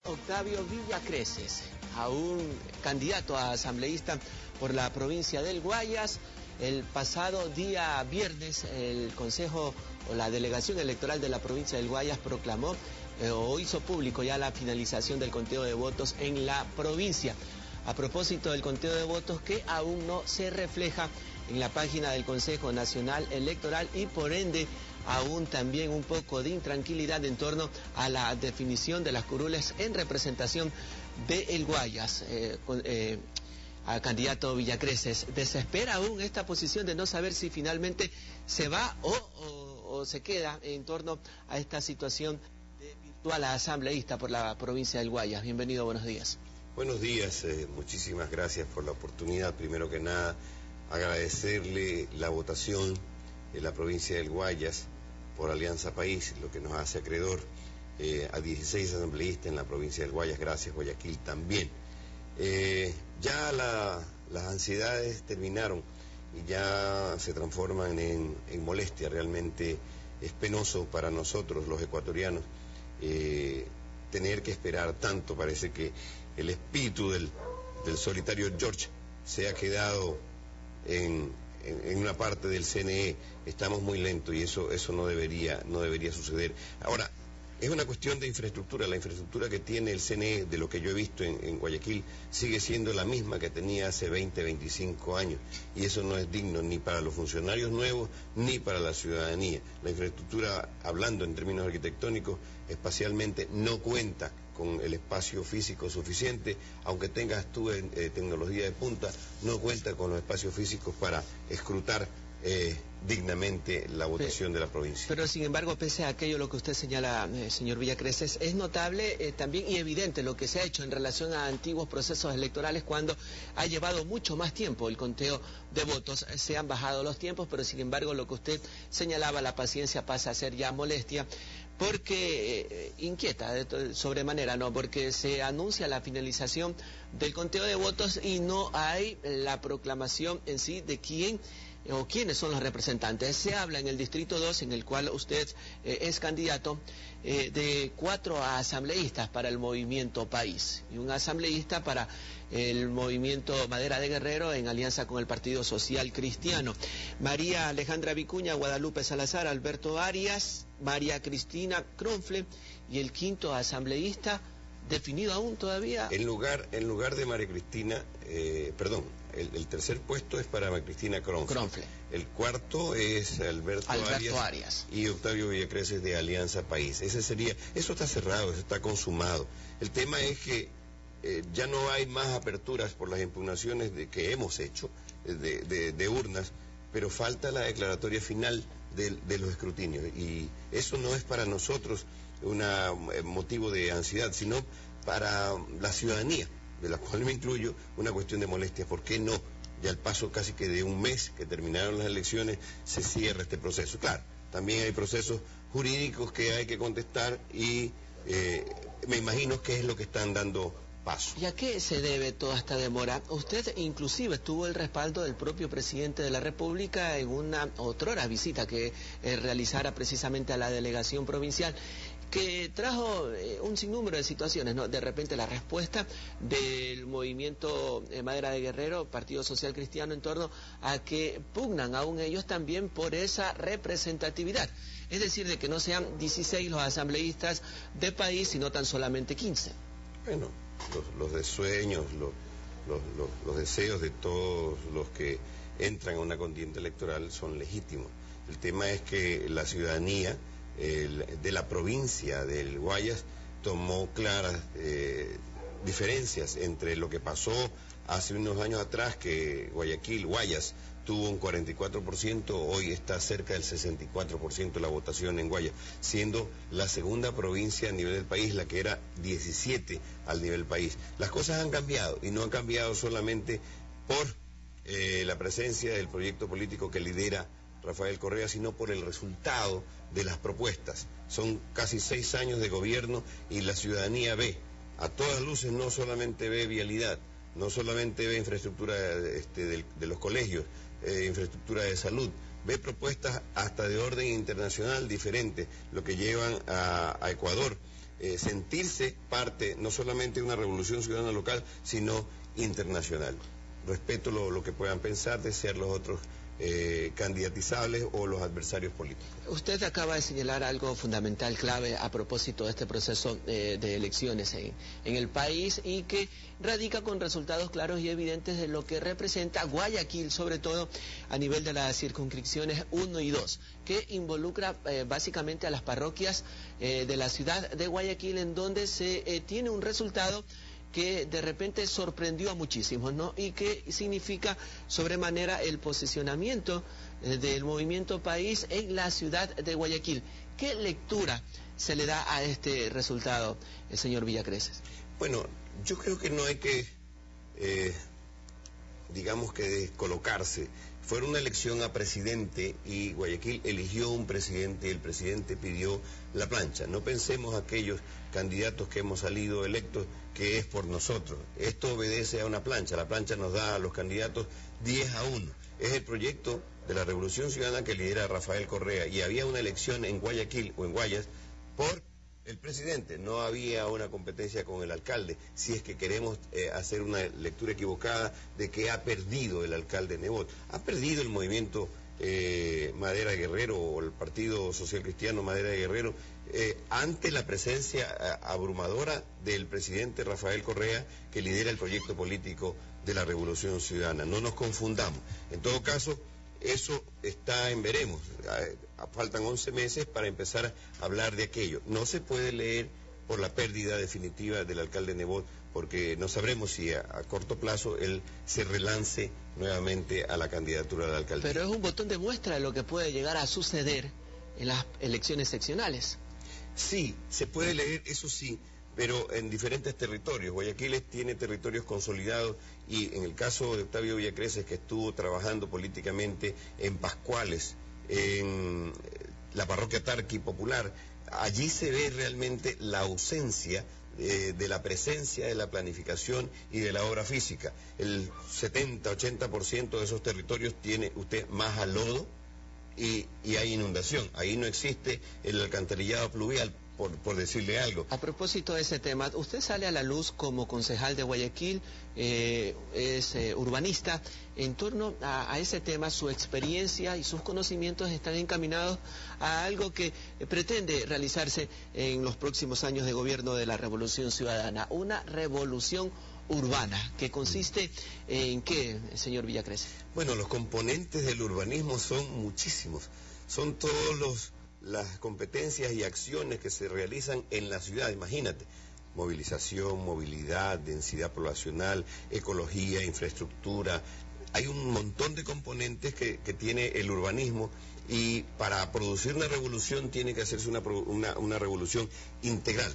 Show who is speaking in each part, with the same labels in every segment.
Speaker 1: Octavio Villacreces, a un candidato a asambleísta por la provincia del Guayas. El pasado día viernes, el Consejo o la Delegación Electoral de la provincia del Guayas proclamó o hizo público ya la finalización del conteo de votos en la provincia. A propósito del conteo de votos que aún no se refleja en la página del Consejo Nacional Electoral y por ende aún también un poco de intranquilidad en torno a la definición de las curules en representación de El Guayas. Al candidato Villacreces, ¿desespera aún esta posición de no saber si finalmente se va o se queda en torno a esta situación de virtual asambleísta por la provincia del Guayas? Bienvenido, buenos días.
Speaker 2: Buenos días, muchísimas gracias por la oportunidad. Primero que nada, agradecerle la votación en la provincia del Guayas por Alianza País, lo que nos hace acreedor a 16 asambleístas en la provincia del Guayas. Gracias, Guayaquil también. Ya las ansiedades terminaron y ya se transforman en molestia. Realmente es penoso para nosotros los ecuatorianos tener que esperar tanto. Parece que el espíritu del solitario George se ha quedado en una parte del CNE. Estamos muy lentos y eso no debería suceder. Ahora, es una cuestión de infraestructura. La infraestructura que tiene el CNE, de lo que yo he visto en Guayaquil, sigue siendo la misma que tenía hace 20, 25 años. Y eso no es digno ni para los funcionarios nuevos, ni para la ciudadanía. La infraestructura, hablando en términos arquitectónicos, espacialmente no cuenta con el espacio físico suficiente. Aunque tengas tú tecnología de punta, no cuenta con los espacios físicos para escrutar dignamente la votación de la provincia.
Speaker 1: Pero sin embargo, pese a aquello lo que usted señala, señor Villacreces, es notable también y evidente lo que se ha hecho en relación a antiguos procesos electorales cuando ha llevado mucho más tiempo el conteo de votos. Se han bajado los tiempos, pero sin embargo lo que usted señalaba, la paciencia pasa a ser ya molestia, porque inquieta de sobremanera, ¿no? Porque se anuncia la finalización del conteo de votos y no hay la proclamación en sí de quién o quiénes son los representantes. Se habla en el Distrito 2, en el cual usted es candidato, de 4 asambleístas para el Movimiento País y un asambleísta para el Movimiento Madera de Guerrero en alianza con el Partido Social Cristiano. María Alejandra Vicuña, Guadalupe Salazar, Alberto Arias, María Cristina Cronfle y el 5º asambleísta, definido aún todavía.
Speaker 2: En lugar de María Cristina, el tercer puesto es para María Cristina Cronfle. El cuarto es Alberto Arias y Octavio Villacreces de Alianza País. Eso está cerrado, eso está consumado. El tema es que ya no hay más aperturas por las impugnaciones que hemos hecho de urnas, pero falta la declaratoria final de los escrutinios, y eso no es para nosotros un motivo de ansiedad, sino para la ciudadanía, de la cual me incluyo, una cuestión de molestia. ¿Por qué no? Ya al paso casi que de un mes que terminaron las elecciones, se cierra este proceso. Claro, también hay procesos jurídicos que hay que contestar y me imagino que es lo que están dando paso.
Speaker 1: ¿Y a qué se debe toda esta demora? Usted inclusive tuvo el respaldo del propio presidente de la República en una otrora visita que realizara precisamente a la delegación provincial, que trajo un sinnúmero de situaciones, ¿no? De repente la respuesta del movimiento Madera de Guerrero, Partido Social Cristiano, en torno a que pugnan aún ellos también por esa representatividad. Es decir, de que no sean 16 los asambleístas de país, sino tan solamente 15.
Speaker 2: Bueno, los desueños, los deseos de todos los que entran a una contienda electoral son legítimos. El tema es que la ciudadanía de la provincia del Guayas tomó claras diferencias entre lo que pasó hace unos años atrás, que Guayas tuvo un 44%, hoy está cerca del 64% de la votación en Guayas, siendo la segunda provincia a nivel del país, la que era 17 al nivel país. Las cosas han cambiado, y no han cambiado solamente por la presencia del proyecto político que lidera Rafael Correa, sino por el resultado de las propuestas. Son casi 6 años de gobierno y la ciudadanía ve, a todas luces, no solamente ve vialidad, no solamente ve infraestructura de los colegios, infraestructura de salud, ve propuestas hasta de orden internacional diferentes, lo que llevan a Ecuador sentirse parte no solamente de una revolución ciudadana local, sino internacional. Respeto lo que puedan pensar de ser los otros candidatizables o los adversarios políticos.
Speaker 1: Usted acaba de señalar algo fundamental, clave, a propósito de este proceso de elecciones en el país y que radica con resultados claros y evidentes de lo que representa Guayaquil, sobre todo a nivel de las circunscripciones 1 y 2, que involucra básicamente a las parroquias de la ciudad de Guayaquil, en donde se tiene un resultado que de repente sorprendió a muchísimos, ¿no? Y que significa sobremanera el posicionamiento del movimiento país en la ciudad de Guayaquil. ¿Qué lectura se le da a este resultado, señor Villacreces?
Speaker 2: Bueno, yo creo que no hay que, digamos que descolocarse. Fue una elección a presidente y Guayaquil eligió un presidente y el presidente pidió la plancha. No pensemos aquellos candidatos que hemos salido electos que es por nosotros. Esto obedece a una plancha. La plancha nos da a los candidatos 10-1. Es el proyecto de la Revolución Ciudadana que lidera Rafael Correa y había una elección en Guayaquil o en Guayas por el presidente. No había una competencia con el alcalde, si es que queremos hacer una lectura equivocada de que ha perdido el alcalde Nebot. Ha perdido el movimiento Madera Guerrero o el Partido Social Cristiano Madera de Guerrero ante la presencia abrumadora del presidente Rafael Correa, que lidera el proyecto político de la Revolución Ciudadana. No nos confundamos. En todo caso, eso está en veremos. Faltan 11 meses para empezar a hablar de aquello. No se puede leer por la pérdida definitiva del alcalde Nebot, porque no sabremos si a corto plazo él se relance nuevamente a la candidatura de la alcaldía.
Speaker 1: Pero es un botón de muestra de lo que puede llegar a suceder en las elecciones seccionales.
Speaker 2: Sí, se puede leer, eso sí, pero en diferentes territorios. Guayaquil tiene territorios consolidados y en el caso de Octavio Villacreces, que estuvo trabajando políticamente en Pascuales, en la parroquia Tarqui Popular, allí se ve realmente la ausencia de la presencia de la planificación y de la obra física. El 70-80% de esos territorios tiene usted más a lodo y hay inundación. Ahí no existe el alcantarillado pluvial, por decirle algo.
Speaker 1: A propósito de ese tema, usted sale a la luz como concejal de Guayaquil, es urbanista. En torno a ese tema, su experiencia y sus conocimientos están encaminados a algo que pretende realizarse en los próximos años de gobierno de la Revolución Ciudadana, una revolución urbana, que consiste en ¿qué, señor Villacreces?
Speaker 2: Bueno, los componentes del urbanismo son muchísimos, son todos las competencias y acciones que se realizan en la ciudad, imagínate, movilización, movilidad, densidad poblacional, ecología, infraestructura, hay un montón de componentes que tiene el urbanismo y para producir una revolución tiene que hacerse una revolución integral.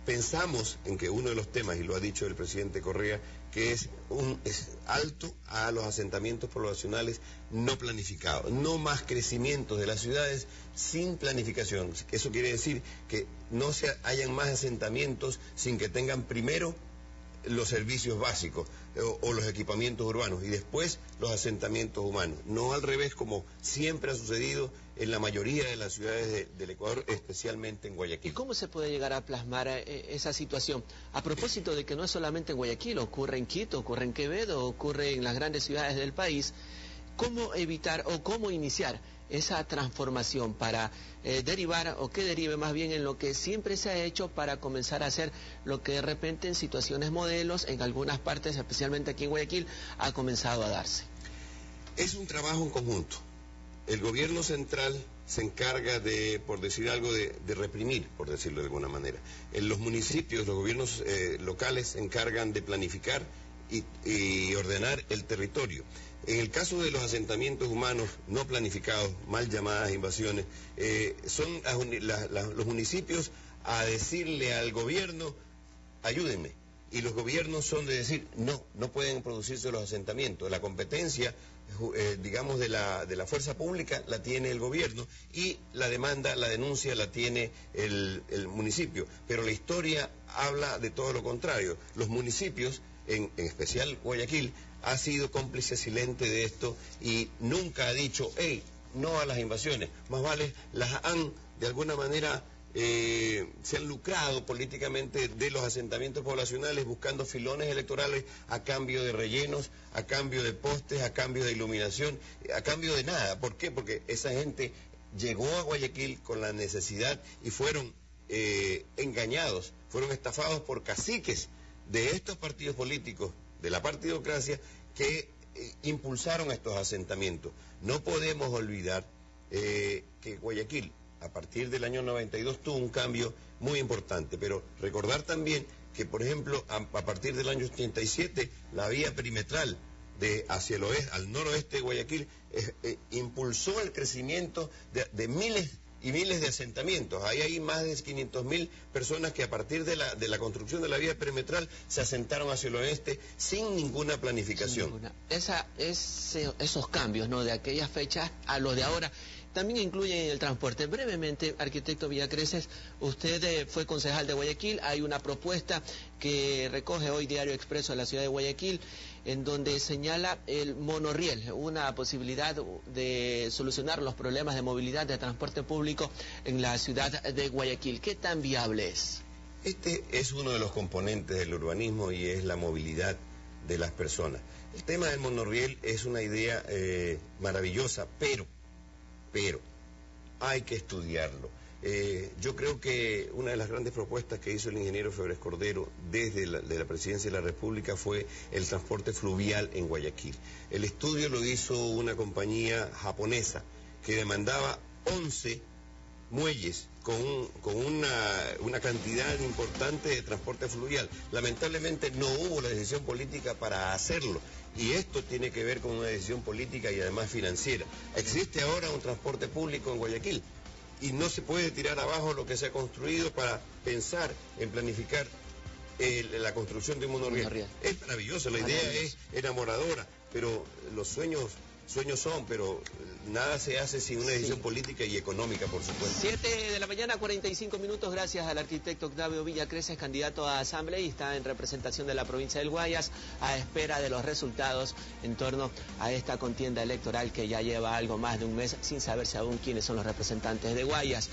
Speaker 2: Pensamos en que uno de los temas, y lo ha dicho el presidente Correa, que es alto a los asentamientos poblacionales no planificados, no más crecimientos de las ciudades sin planificación. Eso quiere decir que no hayan más asentamientos sin que tengan primero los servicios básicos o los equipamientos urbanos y después los asentamientos humanos. No al revés, como siempre ha sucedido en la mayoría de las ciudades del Ecuador, especialmente en Guayaquil.
Speaker 1: ¿Y cómo se puede llegar a plasmar esa situación? A propósito de que no es solamente en Guayaquil, ocurre en Quito, ocurre en Quevedo, ocurre en las grandes ciudades del país. ¿Cómo evitar o cómo iniciar esa transformación para derivar o que derive más bien en lo que siempre se ha hecho para comenzar a hacer lo que de repente en situaciones modelos, en algunas partes, especialmente aquí en Guayaquil, ha comenzado a darse?
Speaker 2: Es un trabajo en conjunto. El gobierno central se encarga de, por decir algo, de reprimir, por decirlo de alguna manera. En los municipios, los gobiernos locales se encargan de planificar y ordenar el territorio. En el caso de los asentamientos humanos no planificados, mal llamadas invasiones, son los municipios a decirle al gobierno, ayúdenme. Y los gobiernos son de decir, no pueden producirse los asentamientos. La competencia, digamos, de la fuerza pública la tiene el gobierno y la demanda, la denuncia la tiene el municipio. Pero la historia habla de todo lo contrario. Los municipios, en especial Guayaquil, ha sido cómplice silente de esto y nunca ha dicho, hey, no a las invasiones, más vale las han de alguna manera se han lucrado políticamente de los asentamientos poblacionales buscando filones electorales a cambio de rellenos, a cambio de postes, a cambio de iluminación, a cambio de nada. ¿Por qué? Porque esa gente llegó a Guayaquil con la necesidad y fueron engañados, fueron estafados por caciques de estos partidos políticos, de la partidocracia, que impulsaron estos asentamientos. No podemos olvidar que Guayaquil, a partir del año 92, tuvo un cambio muy importante, pero recordar también que, por ejemplo, a partir del año 87, la vía perimetral hacia el oeste, al noroeste de Guayaquil, impulsó el crecimiento de miles y miles de asentamientos. Ahí hay más de 500.000 personas que a partir de la construcción de la vía perimetral se asentaron hacia el oeste sin ninguna planificación.
Speaker 1: Esos cambios, ¿no?, de aquellas fechas a los de ahora también incluyen el transporte. Brevemente, arquitecto Villacreces, usted fue concejal de Guayaquil. Hay una propuesta que recoge hoy Diario Expreso de la ciudad de Guayaquil, en donde señala el monorriel, una posibilidad de solucionar los problemas de movilidad de transporte público en la ciudad de Guayaquil. ¿Qué tan viable es?
Speaker 2: Este es uno de los componentes del urbanismo y es la movilidad de las personas. El tema del monorriel es una idea maravillosa, pero hay que estudiarlo. Yo creo que una de las grandes propuestas que hizo el ingeniero Febres Cordero desde la Presidencia de la República fue el transporte fluvial en Guayaquil. El estudio lo hizo una compañía japonesa que demandaba 11 muelles con una cantidad importante de transporte fluvial. Lamentablemente no hubo la decisión política para hacerlo, y esto tiene que ver con una decisión política y además financiera. Existe ahora un transporte público en Guayaquil y no se puede tirar abajo lo que se ha construido para pensar en planificar la construcción de un monorriel. Es maravilloso, la idea es enamoradora, pero los sueños son, pero nada se hace sin una decisión política y económica, por supuesto.
Speaker 1: 7 de la mañana, 45 minutos, gracias al arquitecto Octavio Villacreces, candidato a asambleísta en representación de la provincia del Guayas, a espera de los resultados en torno a esta contienda electoral que ya lleva algo más de un mes sin saberse aún quiénes son los representantes de Guayas.